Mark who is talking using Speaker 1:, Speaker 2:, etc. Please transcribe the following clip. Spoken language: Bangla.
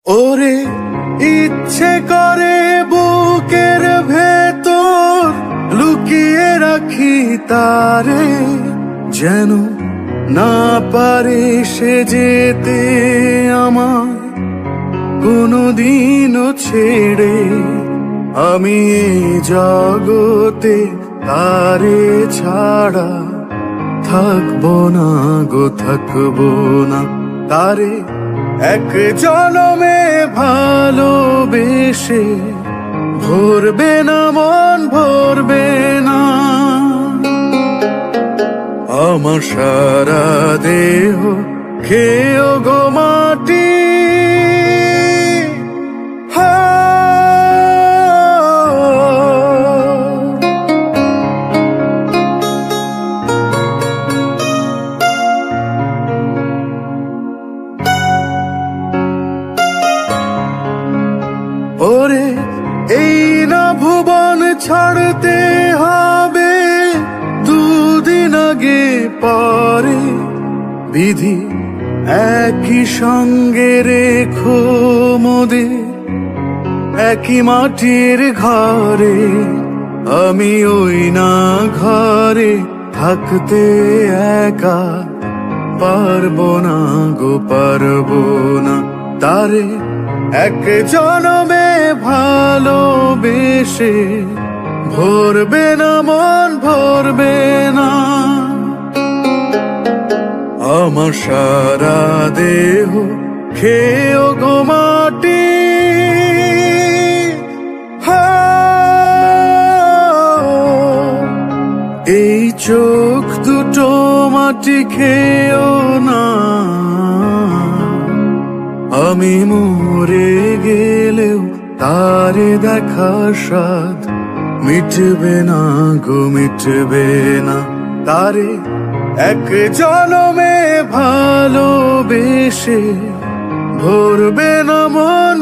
Speaker 1: ওরে ইচ্ছে করে বুকের ভেতর লুকিয়ে রাখি তারে, যেন না পারে সে যেতে আমার কোনদিনও ছেড়ে। আমি এই জগতে তারে ছাড়া থাকবো না গো, থাকবো না। তারে এক জনমে ভালোবেসে ভরবে না মন, ভরবে না। আমার সারা দেহ খেয়েও গো মাটি, ওরে এই না ভুবন ছাড়তে হবে দুদিন আগে পরে, বিধি একই সঙ্গে রেখো মোদের একই মাটির ঘরে। আমি ওই না ঘরে থাকতে একা পারবো না গো, পারবো না। তারে এক জনমে ভালোবেসে ভরবে না মন, ভরবে না। আমার সারা দেহ খেয়েও গো মাটি, এই চোখ দুটো মাটি খেয়েও না। আমি মরে গেলেও তারে দেখার স্বাদ মিটবে না গো, মিটবে না। তারে এক জনমে ভালোবেসে ভরবে না মন,